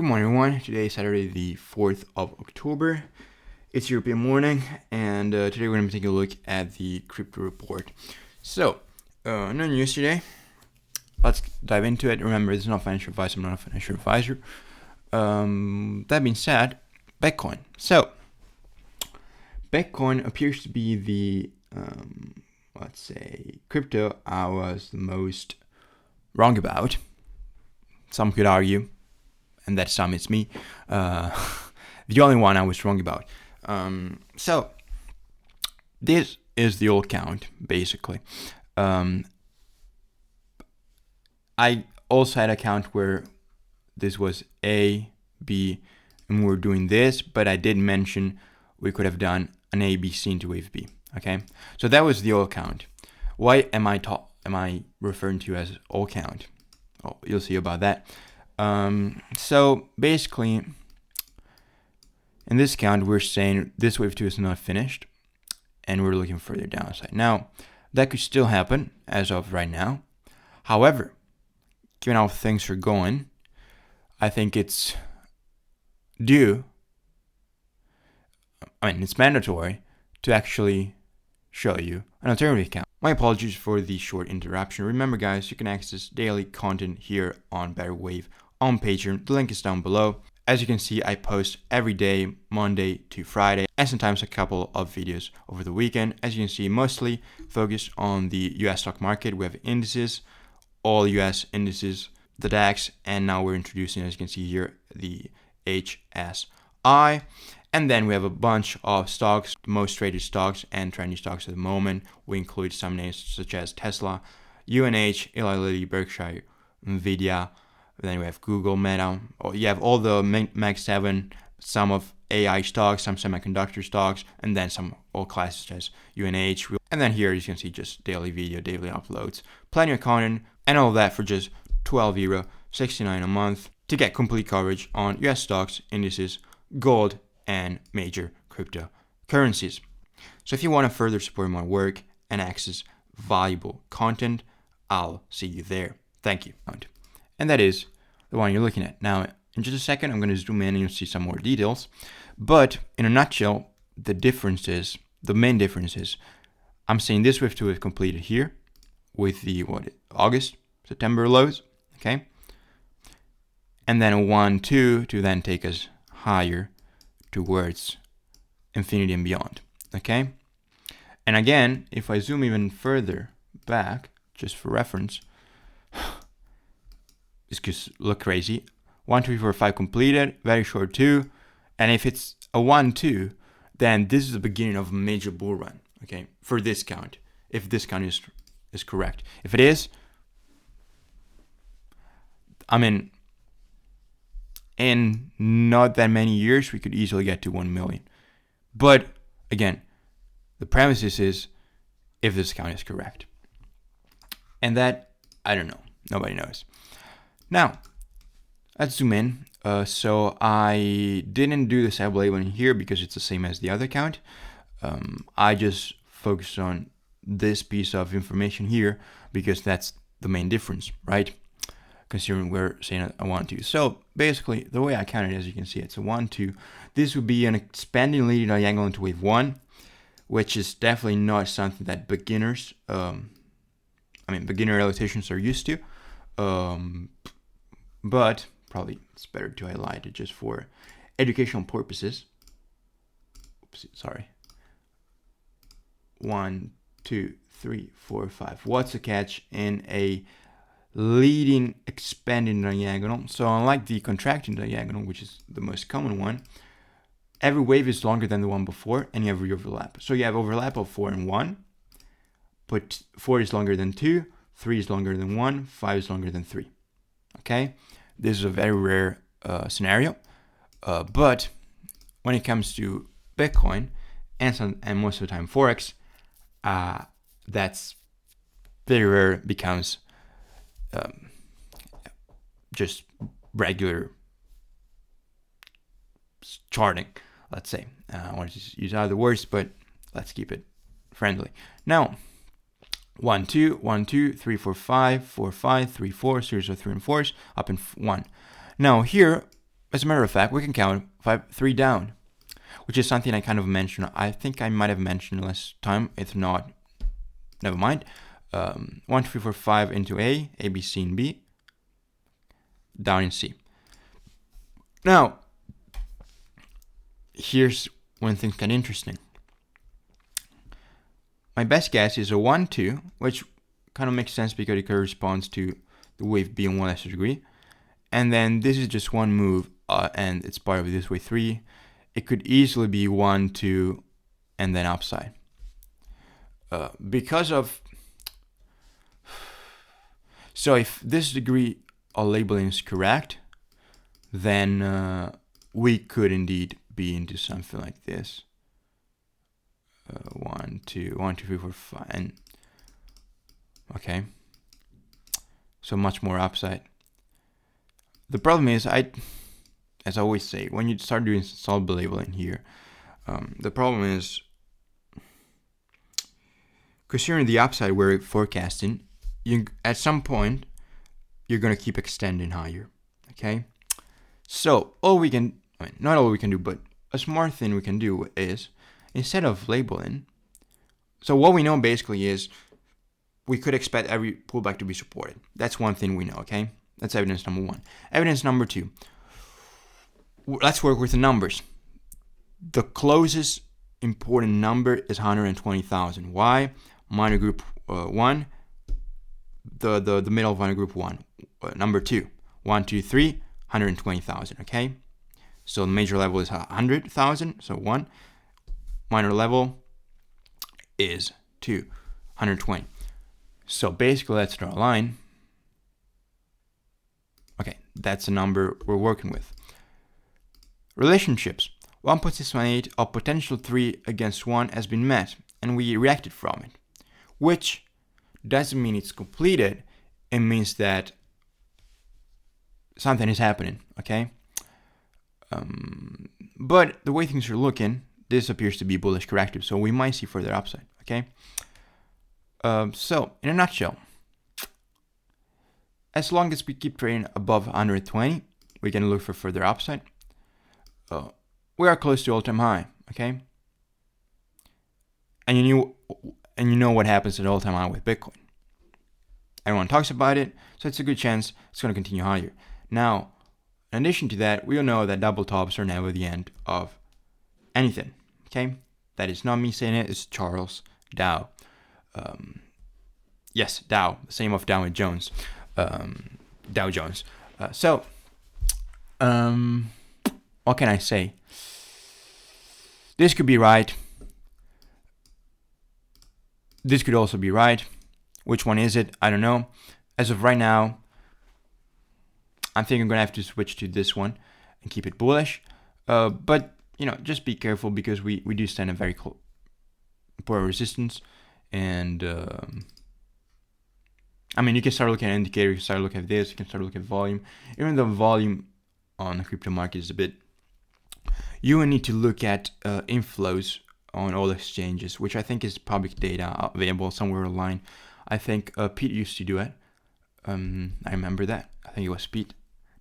Good morning, everyone. Today is Saturday, the 4th of October. It's European morning, and today we're going to be taking a look at the crypto report. So, no news today. Let's dive into it. Remember, this is not financial advice. I'm not a financial advisor. That being said, Bitcoin. So, Bitcoin appears to be the, let's say, crypto I was the most wrong about. Some could argue, and that some is me, the only one I was wrong about. So this is the old count, basically. I also had a count where this was A, B, and we're doing this, but I did mention we could have done an A, B, C into wave B. Okay, so that was the old count. Why am I referring to as old count? Oh, you'll see about that. So basically, in this count, we're saying this wave 2 is not finished, and we're looking further downside. Now, that could still happen as of right now. However, given how things are going, I think it's it's mandatory to actually show you an alternative account. My apologies for the short interruption. Remember, guys, you can access daily content here on Better Wave on Patreon. The link is down below. As you can see, I post every day, Monday to Friday, and sometimes a couple of videos over the weekend. As you can see, mostly focused on the US stock market. We have indices, all US indices, the DAX, and now we're introducing, as you can see here, the HSI. And then we have a bunch of stocks, the most traded stocks and trendy stocks at the moment. We include some names such as Tesla, UNH, Eli Lilly, Berkshire, Nvidia. Then we have Google, Meta. You have all the Mag 7, some of AI stocks, some semiconductor stocks, and then some all classes such as UNH. And then here you can see just daily video, daily uploads, plenty of content, and all of that for just €12.69 a month to get complete coverage on US stocks, indices, gold, and major cryptocurrencies. So if you want to further support my work and access valuable content, I'll see you there. Thank you. And that is the one you're looking at. Now, in just a second, I'm going to zoom in and you'll see some more details. But in a nutshell, the main difference is, I'm saying this wave 2 is completed here with the August, September lows, okay? And then a 1, 2 to then take us higher towards infinity and beyond, okay? And again, if I zoom even further back, just for reference, this could look crazy. 1, 2, 3, 4, 5 completed, very short 2. And if it's a 1, 2, then this is the beginning of a major bull run, okay? For this count, if this count is correct. If it is, in not that many years, we could easily get to 1 million. But again, the premise is if this count is correct. And that, I don't know. Nobody knows. Now, let's zoom in. So I didn't do the sub labeling here because it's the same as the other count. I just focused on this piece of information here because that's the main difference, right? Considering we're saying a 1, 2. So basically, the way I count it, as you can see, it's a 1, 2. This would be an expanding leading diagonal into wave 1, which is definitely not something that beginners, beginner electricians are used to. But probably it's better to highlight it just for educational purposes. Oops, sorry. 1, 2, 3, 4, 5. What's the catch in a leading expanding diagonal? So unlike the contracting diagonal, which is the most common one, every wave is longer than the one before, and you have overlap. So you have overlap of 4 and 1, but 4 is longer than 2, 3 is longer than 1, 5 is longer than 3. Okay, this is a very rare scenario, but when it comes to Bitcoin and most of the time Forex, that's very rare. Becomes just regular charting, let's say. I want to use other words, but let's keep it friendly. Now, 1, 2, 1, 2, 3, 4, 5, 4, 5, 3, 4, series of 3 and 4s, up in 1. Now here, as a matter of fact, we can count 3 down, which is something I kind of mentioned. I think I might have mentioned last time. If not, never mind. 1, 2, 3, 4, 5 into A, B, C, and B, down in C. Now, here's when things get interesting. My best guess is a 1, 2, which kind of makes sense because it corresponds to the wave B in 1 lesser degree. And then this is just one move, and it's part of this wave 3. It could easily be 1, 2, and then upside. Because of... So if this degree of labeling is correct, then we could indeed be into something like this. 1, 2, 1, 2, 3, 4, 5, and okay. So much more upside. The problem is, as I always say, when you start doing soluble labeling here, the problem is, considering the upside we're forecasting, at some point you're gonna keep extending higher. Okay. So not all we can do, but a smart thing we can do is, instead of labeling, so what we know basically is we could expect every pullback to be supported. That's one thing we know, okay? That's evidence number 1. Evidence number 2, let's work with the numbers. The closest important number is 120,000. Why? Minor group 1, the middle of minor group 1. Number 2, 1, 2, 3, 120,000, okay? So the major level is 100,000, so 1. Minor level is 2, 120. So basically, let's draw a line. Okay, that's the number we're working with. Relationships. 1.618 of potential 3 against 1 has been met, and we reacted from it. Which doesn't mean it's completed. It means that something is happening, okay? But the way things are looking, this appears to be bullish corrective, so we might see further upside, okay? So, in a nutshell, as long as we keep trading above 120, we can look for further upside. We are close to all-time high, okay? And you know what happens at all-time high with Bitcoin. Everyone talks about it, so it's a good chance it's going to continue higher. Now, in addition to that, we all know that double tops are never the end of anything, okay? That is not me saying it, it's Charles Dow. Yes, Dow, the same of Dow Jones. Dow Jones. What can I say? This could be right. This could also be right. Which one is it? I don't know. As of right now, I think I'm gonna have to switch to this one and keep it bullish. But just be careful because we do stand a very poor resistance, and you can start looking at indicators, you can start looking at this, you can start looking at volume. Even though volume on the crypto market is a bit, you will need to look at inflows on all exchanges, which I think is public data available somewhere online. I think Pete used to do it. I remember that. I think it was Pete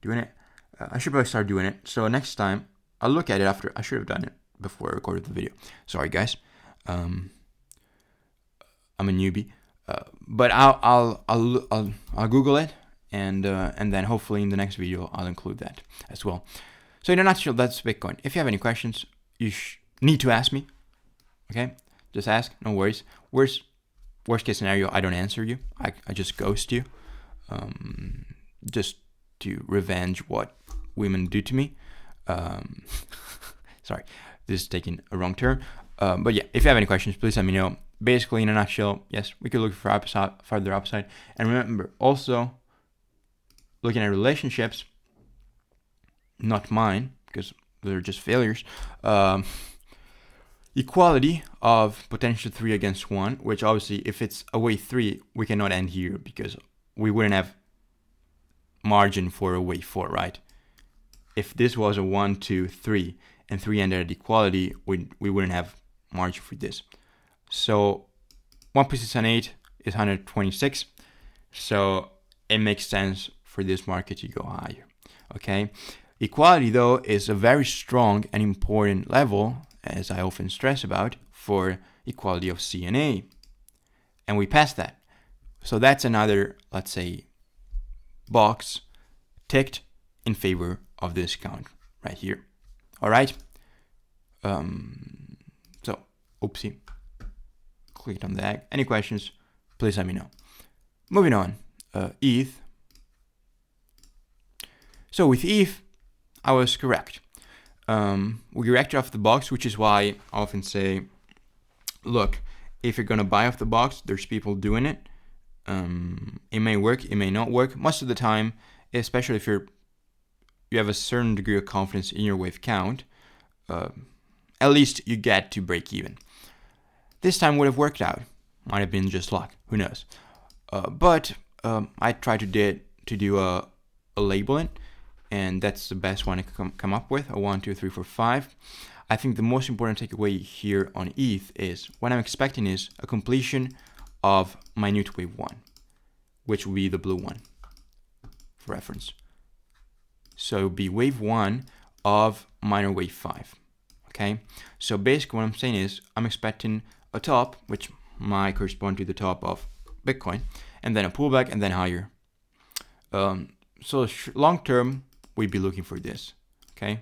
doing it. I should probably start doing it. So next time I'll look at it after. I should have done it before I recorded the video. Sorry, guys. I'm a newbie. But I'll Google it, and then hopefully in the next video I'll include that as well. So in a nutshell, that's Bitcoin. If you have any questions, you need to ask me. Okay, just ask. No worries. Worst case scenario, I don't answer you. I just ghost you, just to revenge what women do to me. Sorry, this is taking a wrong turn. But yeah, if you have any questions, please let me know. Basically, in a nutshell, yes, we could look for further upside. And remember, also, looking at relationships, not mine, because they're just failures, equality of potential 3 against 1, which obviously, if it's a wave 3, we cannot end here because we wouldn't have margin for a wave 4, right? If this was a 1, 2, 3, and 3 ended at equality, we wouldn't have margin for this. So 1.618 is 126. So it makes sense for this market to go higher. Okay. Equality, though, is a very strong and important level, as I often stress about, for equality of C and A. And we passed that. So that's another, let's say, box ticked in favor of this account right here. All right. So, oopsie. Clicked on that. Any questions? Please let me know. Moving on. ETH. So with ETH, I was correct. We reacted off the box, which is why I often say, look, if you're gonna buy off the box, there's people doing it. It may work, it may not work. Most of the time, especially if you have a certain degree of confidence in your wave account, at least you get to break even. This time would have worked out. Might have been just luck. Who knows? But I tried to do a labeling, and that's the best one I could come up with. A 1, 2, 3, 4, 5. I think the most important takeaway here on ETH is what I'm expecting is a completion of minute wave 1, which will be the blue one for reference. So it will be wave 1 of minor wave 5. Okay, so basically what I'm saying is I'm expecting a top, which might correspond to the top of Bitcoin, and then a pullback, and then higher. So long term, we'd be looking for this. Okay.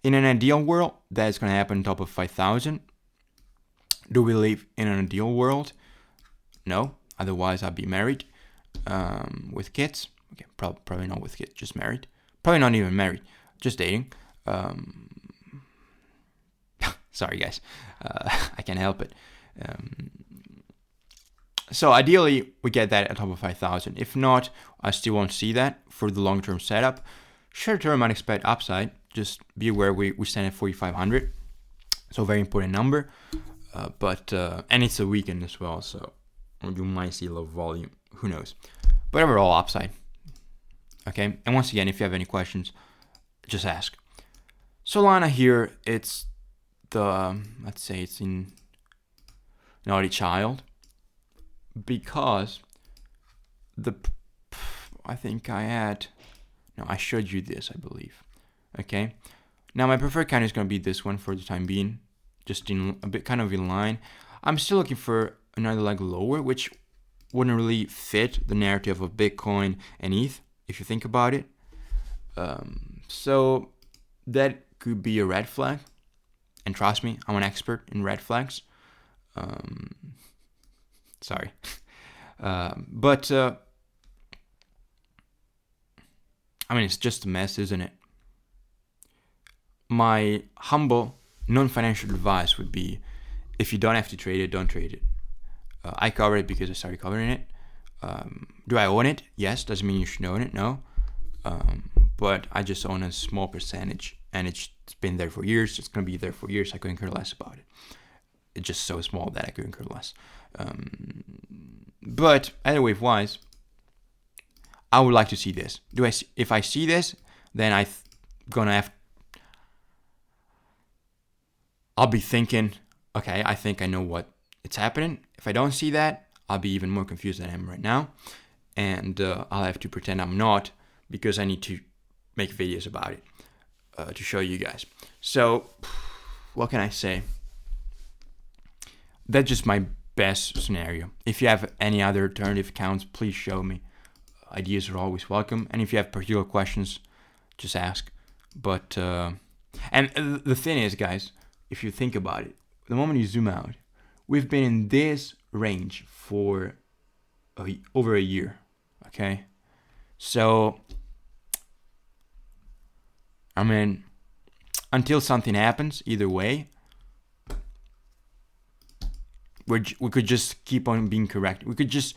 In an ideal world, that's going to happen on top of 5,000. Do we live in an ideal world? No. Otherwise, I'd be married with kids. Okay, probably not with kids, just married. Probably not even married, just dating. Sorry, guys. I can't help it. So ideally, we get that at top of 5,000. If not, I still won't see that for the long-term setup. Short-term, I'd expect upside. Just be aware we stand at 4,500. So very important number. And it's a weekend as well, so you might see low volume. Who knows? But overall, upside. Okay, and once again, if you have any questions, just ask. Solana here, it's the, let's say it's in naughty child, because I think I showed you this, I believe. Okay, now my preferred kind is going to be this one for the time being, just in a bit kind of in line. I'm still looking for another leg lower, which wouldn't really fit the narrative of Bitcoin and ETH, if you think about it. So that could be a red flag. And trust me, I'm an expert in red flags. Sorry. But it's just a mess, isn't it? My humble, non-financial advice would be, if you don't have to trade it, don't trade it. I cover it because I started covering it. Do I own it? Yes. Doesn't mean you should own it. No. But I just own a small percentage, and it's been there for years. It's going to be there for years. I couldn't care less about it. It's just so small that I couldn't care less. But anyway, wise, I would like to see this. If I see this, then I'll be thinking, okay, I think I know what it's happening. If I don't see that, I'll be even more confused than I am right now. And I'll have to pretend I'm not, because I need to make videos about it to show you guys. So, what can I say? That's just my best scenario. If you have any other alternative accounts, please show me. Ideas are always welcome. And if you have particular questions, just ask. But, and the thing is, guys, if you think about it, the moment you zoom out, we've been in this range for over a year, okay? So, until something happens, either way, we could just keep on being correct. This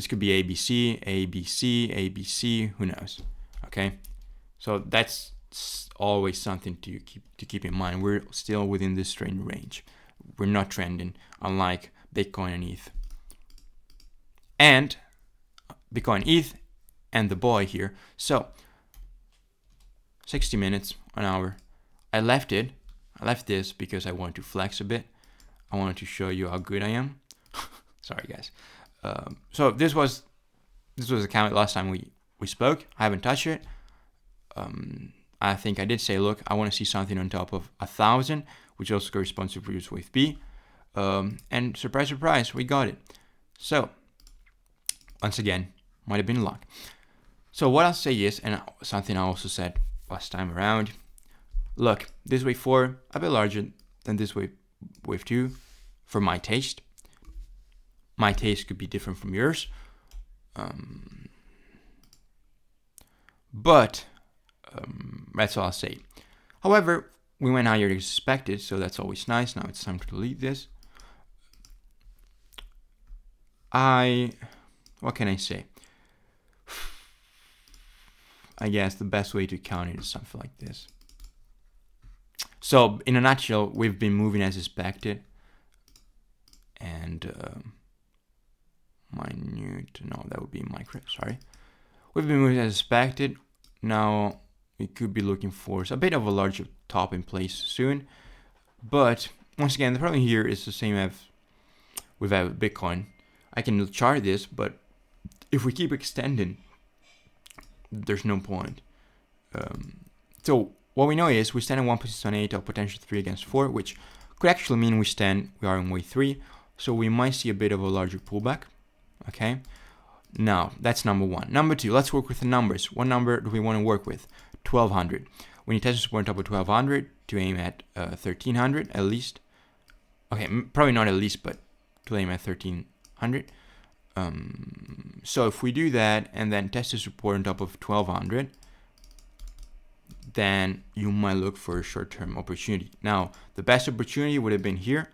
could be ABC, ABC, ABC, who knows, okay? So that's always something to keep in mind. We're still within this trend range. We're not trending, unlike Bitcoin and ETH. And Bitcoin, ETH, and the boy here. So 60 minutes, an hour. I left this because I wanted to flex a bit. I wanted to show you how good I am. Sorry, guys. So this was the account last time we spoke. I haven't touched it. I think I did say, look, I want to see something on top of 1,000, which also corresponds to previous wave B. And surprise, surprise, we got it. So, once again, might have been luck. So what I'll say is, and something I also said last time around, look, this wave 4, a bit larger than this wave 2, for my taste. My taste could be different from yours. But that's all I'll say. However, we went higher than expected, so that's always nice. Now it's time to delete this. What can I say? I guess the best way to count it is something like this. So, in a nutshell, we've been moving as expected. And that would be micro, sorry. We've been moving as expected. Now, we could be looking for a bit of a larger top in place soon. But, once again, the problem here is the same as with Bitcoin. I can chart this, but if we keep extending, there's no point. So what we know is we stand in one position on 8 of potential 3 against 4, which could actually mean we are in wave 3. So we might see a bit of a larger pullback. Okay. Now that's number 1. Number 2, let's work with the numbers. What number do we want to work with? 1200. We need test support on top of 1200 to aim at 1300 at least. Okay, probably not at least, but to aim at 1300. So if we do that and then test the support on top of 1200, then you might look for a short-term opportunity. Now, the best opportunity would have been here,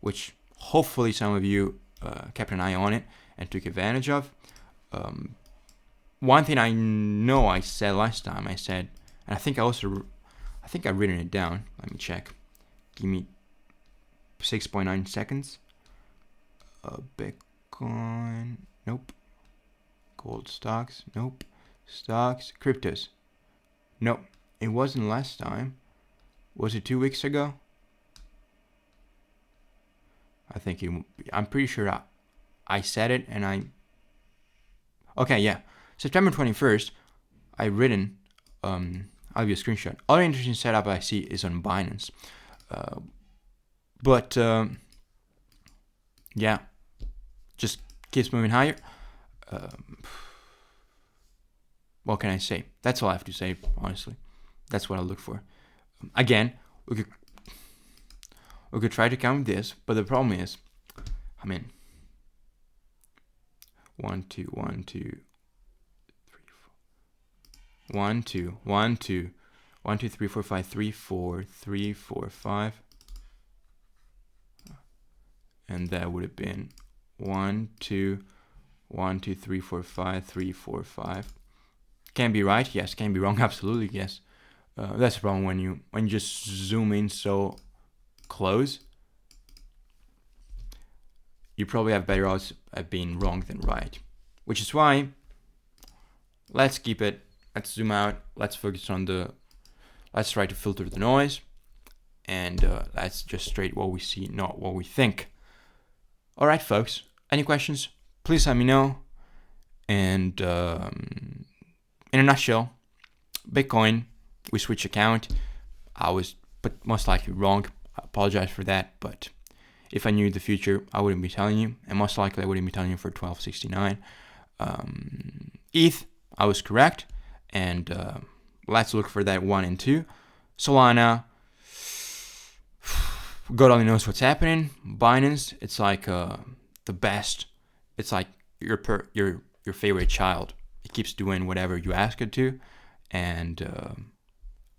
which hopefully some of you kept an eye on it and took advantage of. One thing I know I said last time, and I think I've written it down. Let me check. Give me 6.9 seconds. Bitcoin, nope. Gold stocks, nope. Stocks, cryptos, nope. It wasn't last time. Was it 2 weeks ago? I'm pretty sure I said it and okay, yeah. September 21st, I've written, I'll give you a screenshot. Other interesting setup I see is on Binance. Yeah, just keeps moving higher. What can I say? That's all I have to say, honestly. That's what I look for. Again, we could try to count this, but the problem is, 1, 2, 1, 2, 3, 4. 1, 2, 1, 2, 1, 2, 3, 4, 5, 3, 4, 3, 4, 5. And that would have been 1, 2, 1, 2, 3, 4, 5, 3, 4, 5. Can be right, yes. Can be wrong, absolutely, yes. That's the problem when you just zoom in so close. You probably have better odds at being wrong than right. Which is why, let's keep it, let's zoom out, let's focus on let's try to filter the noise. And that's just straight what we see, not what we think. Alright, folks, any questions? Please let me know. And in a nutshell, Bitcoin, we switch account. I was most likely wrong. I apologize for that, but if I knew the future, I wouldn't be telling you, and most likely I wouldn't be telling you for 1269. ETH, I was correct, and let's look for that 1 and 2. Solana, God only knows what's happening. Binance, it's like the best. It's like your favorite child. It keeps doing whatever you ask it to, and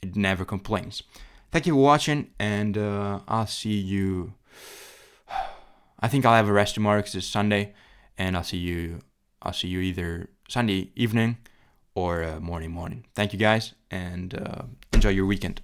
it never complains. Thank you for watching, and I'll see you. I think I'll have a rest tomorrow because it's Sunday, and I'll see you either Sunday evening or morning. Thank you guys, and enjoy your weekend.